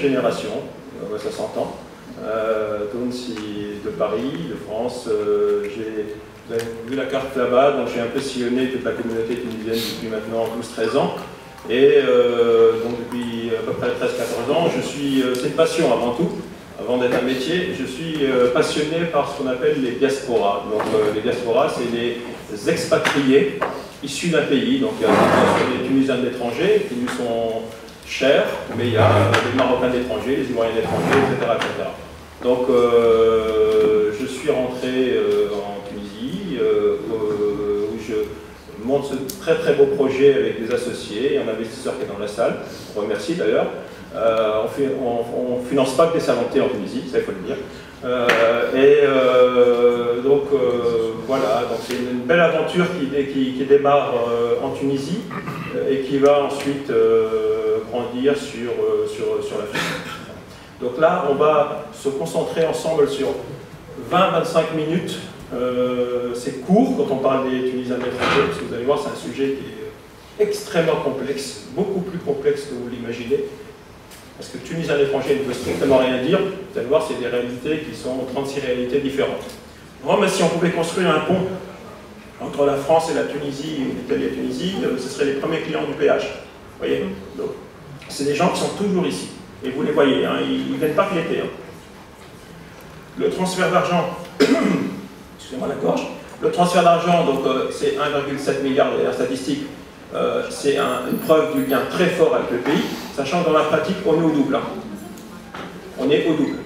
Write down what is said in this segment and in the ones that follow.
génération, ça s'entend. Tounsi de Paris, de France. Vous avez vu la carte là-bas, donc j'ai un peu sillonné toute la communauté tunisienne depuis maintenant 12-13 ans. Et donc depuis à peu près 13-14 ans, c'est une passion avant tout, avant d'être un métier. Je suis passionné par ce qu'on appelle les diasporas. Donc les diasporas, c'est les expatriés issus d'un pays. Donc il y a des Tunisiens de l'étranger qui nous sont chers, mais il y a les Marocains d'étrangers, les Ivoiriens d'étrangers, etc., etc. Donc je suis rentré en Tunisie, où je monte ce très très beau projet avec des associés et un investisseur qui est dans la salle, on remercie d'ailleurs. On ne finance pas que des salons de thé en Tunisie, ça il faut le dire. Donc voilà, c'est une belle aventure qui démarre en Tunisie et qui va ensuite grandir sur l'Afrique. Donc là, on va se concentrer ensemble sur 20-25 minutes. C'est court quand on parle des Tunisiens de l'étranger, parce que vous allez voir, c'est un sujet qui est extrêmement complexe, beaucoup plus complexe que vous l'imaginez. Parce que Tunisien de l'étranger ne veut strictement rien dire. Vous allez voir, c'est des réalités qui sont 36 réalités différentes. Bon, mais si on pouvait construire un pont entre la France et la Tunisie, ou l'Italie et la Tunisie, ce seraient les premiers clients du péage. Vous voyez? Donc, c'est des gens qui sont toujours ici. Et vous les voyez, hein, ils ne viennent pas que l'été. Hein. Le transfert d'argent, excusez-moi la gorge, le transfert d'argent, donc c'est 1,7 milliard de la statistique, c'est une preuve du lien très fort avec le pays, sachant que dans la pratique, on est au double. Hein. On est au double,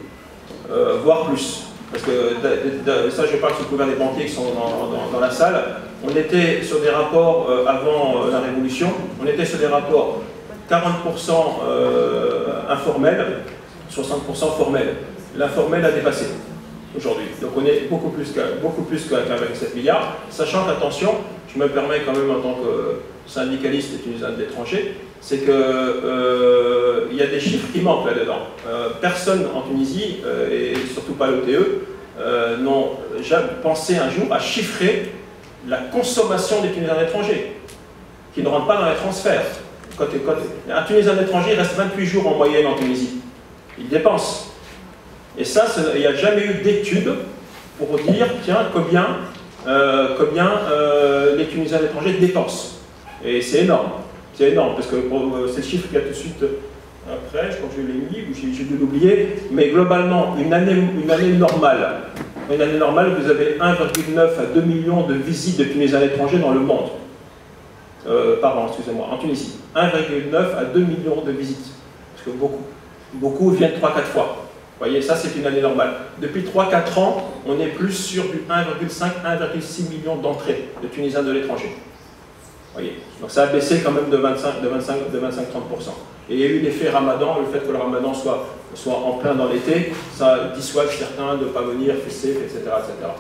voire plus. Parce que ça, je parle sous couvert des banquiers qui sont dans la salle. On était sur des rapports, avant la Révolution, on était sur des rapports 40% informels, 60% formels. L'informel a dépassé aujourd'hui. Donc on est beaucoup plus qu'avec 7 milliards, sachant qu'attention, je me permets quand même en tant que syndicaliste et tunisien de l'étranger, c'est qu'il y a des chiffres qui manquent là-dedans. Personne en Tunisie, et surtout pas l'OTE, n'ont jamais pensé un jour à chiffrer la consommation des Tunisiens d'étrangers, qui ne rentrent pas dans les transferts. Un Tunisien d'étranger reste 28 jours en moyenne en Tunisie. Il dépense. Et ça, il n'y a jamais eu d'études pour dire, tiens, combien les Tunisiens d'étrangers dépensent. Et c'est énorme. C'est énorme, parce que c'est le chiffre qu'il y a tout de suite après, je crois que je l'ai mis, ou j'ai dû l'oublier, mais globalement, une année normale, vous avez 1,9 à 2 millions de visites de Tunisiens d'étrangers dans le monde. Par an, excusez-moi, en Tunisie. 1,9 à 2 millions de visites. Parce que beaucoup viennent 3-4 fois. Vous voyez, ça c'est une année normale. Depuis 3-4 ans, on est plus sur du 1,5-1,6 millions d'entrées de Tunisiens de l'étranger. Vous voyez, donc ça a baissé quand même de 25-30%. Et il y a eu l'effet Ramadan, le fait que le Ramadan soit en plein dans l'été, ça dissuade certains de ne pas venir fesser, etc., etc.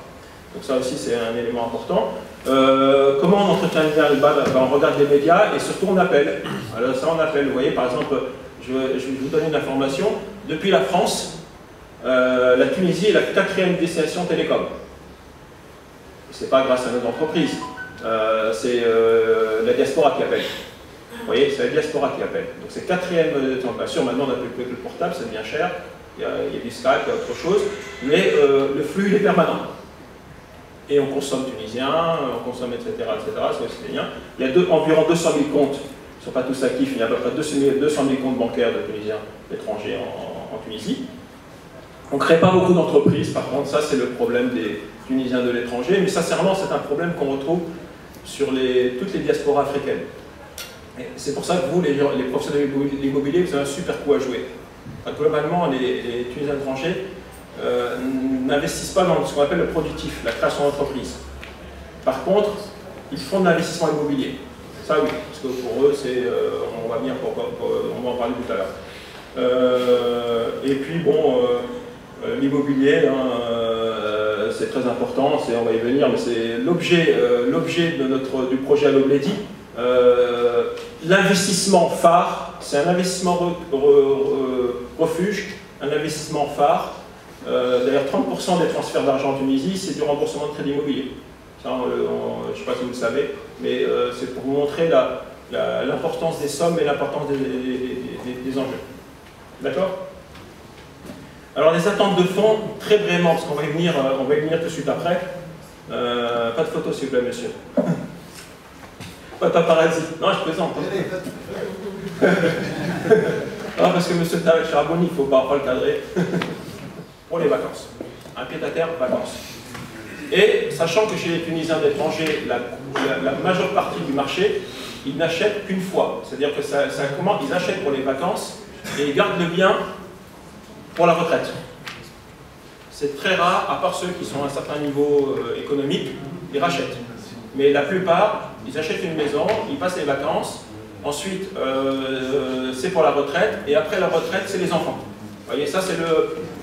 Donc ça aussi c'est un élément important. Comment on entretient le lien là-bas? On regarde les médias et surtout on appelle. Alors ça on appelle, vous voyez par exemple, je vais vous donner une information. Depuis la France, la Tunisie est la 4e destination télécom. Ce n'est pas grâce à nos entreprises, c'est la diaspora qui appelle. Vous voyez, c'est la diaspora qui appelle. Donc c'est 4e, bien sûr maintenant on n'a plus que le portable, ça devient cher, il y a du Skype, il y a autre chose, mais le flux il est permanent. Et on consomme tunisien, on consomme etc. C'est bien. Il y a environ 200 000 comptes, ils ne sont pas tous actifs, il y a à peu près 200 000 comptes bancaires de Tunisiens étrangers en Tunisie. On ne crée pas beaucoup d'entreprises, par contre, ça c'est le problème des Tunisiens de l'étranger, mais sincèrement c'est un problème qu'on retrouve sur toutes les diasporas africaines. C'est pour ça que vous, les professionnels de l'immobilier, vous avez un super coup à jouer. Enfin, globalement, les Tunisiens étrangers n'investissent pas dans ce qu'on appelle le productif, la création d'entreprise. Par contre, ils font de l'investissement immobilier. Ça oui, parce que pour eux, on va en parler tout à l'heure. Et puis bon, l'immobilier, c'est très important, on va y venir, mais c'est l'objet du projet à l'Obledi. L'investissement phare, c'est un investissement refuge, un investissement phare. D'ailleurs, 30% des transferts d'argent en Tunisie, c'est du remboursement de crédit immobilier. Ça, je ne sais pas si vous le savez, mais c'est pour vous montrer l'importance des sommes et l'importance des enjeux. D'accord ? Alors les attentes de fond, très brièvement, parce qu'on va y venir tout de suite après. Pas de photos s'il vous plaît, monsieur. Pas de paparazzi. Non, je plaisante. Non, parce que monsieur Tarek Charabouni, il ne faut pas le cadrer. Pour les vacances. Un pied-à-terre, vacances. Et sachant que chez les Tunisiens d'étrangers, la majeure partie du marché, ils n'achètent qu'une fois. C'est-à-dire que ils achètent pour les vacances et ils gardent le bien pour la retraite. C'est très rare, à part ceux qui sont à un certain niveau économique, ils rachètent. Mais la plupart, ils achètent une maison, ils passent les vacances, ensuite c'est pour la retraite, et après la retraite, c'est les enfants. Vous voyez, ça c'est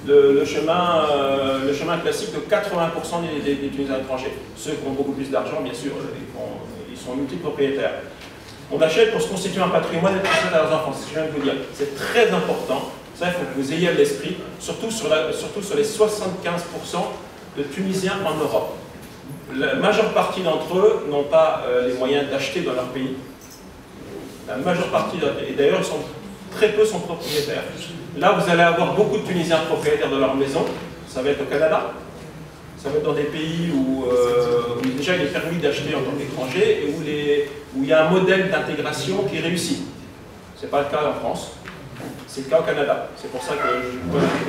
le chemin classique de 80% des Tunisiens étrangers. Ceux qui ont beaucoup plus d'argent, bien sûr, ils sont multipropriétaires. On achète pour se constituer un patrimoine et transmettre à leurs enfants, c'est ce que je viens de vous dire. C'est très important, ça il faut que vous ayez à l'esprit, surtout sur les 75% de Tunisiens en Europe. La majeure partie d'entre eux n'ont pas les moyens d'acheter dans leur pays. La majeure partie, et d'ailleurs très peu sont propriétaires. Là vous allez avoir beaucoup de Tunisiens propriétaires de leur maison, ça va être au Canada, ça va être dans des pays où déjà il est permis d'acheter en tant qu'étranger et où il y a un modèle d'intégration qui réussit. Ce n'est pas le cas en France, c'est le cas au Canada. C'est pour ça que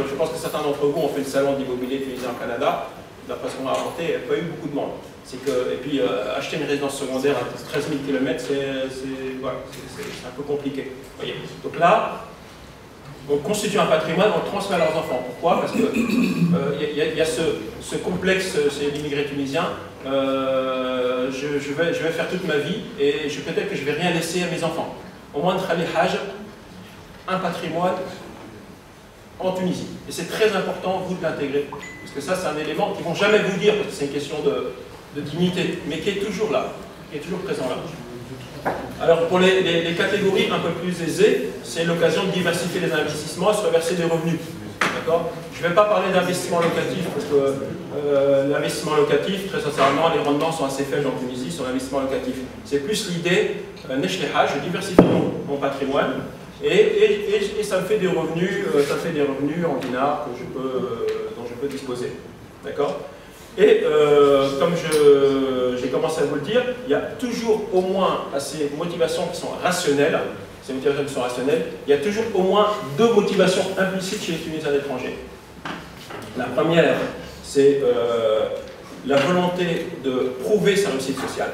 je pense que certains d'entre vous ont fait le salon d'immobilier tunisien au Canada. D'après ce qu'on m'a raconté, il n'y a pas eu beaucoup de monde. Et puis acheter une résidence secondaire à 13 000 km, c'est un peu compliqué. Voyez. Donc là, on constitue un patrimoine, on le transmet à leurs enfants. Pourquoi? Parce qu'il y a ce complexe chez l'immigré tunisien. Je vais faire toute ma vie et peut-être que je ne vais rien laisser à mes enfants. Au moins de Khali Hajj, un patrimoine en Tunisie. Et c'est très important, vous, de l'intégrer. Parce que ça, c'est un élément qu'ils ne vont jamais vous dire, parce que c'est une question de dignité, mais qui est toujours là, qui est toujours présent là. Alors, pour les catégories un peu plus aisées, c'est l'occasion de diversifier les investissements et se reverser des revenus. D'accord? Je ne vais pas parler d'investissement locatif, parce que l'investissement locatif, très sincèrement, les rendements sont assez faibles en Tunisie sur l'investissement locatif. C'est plus l'idée, je diversifie mon patrimoine, et ça me fait des revenus, en dinars dont je peux disposer. D'accord? Et comme j'ai commencé à vous le dire, il y a toujours au moins ces motivations qui sont rationnelles. Ces motivations qui sont rationnelles, il y a toujours au moins deux motivations implicites chez les Tunisiens d'étrangers. La première, c'est la volonté de prouver sa réussite sociale.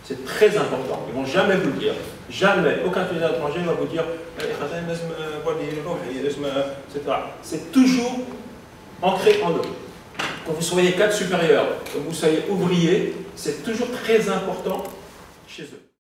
C'est très important. Ils ne vont jamais vous le dire. Jamais. Aucun Tunisien étranger va vous dire etc. C'est toujours ancré en eux. Que vous soyez cadre supérieur, que vous soyez ouvrier, c'est toujours très important chez eux.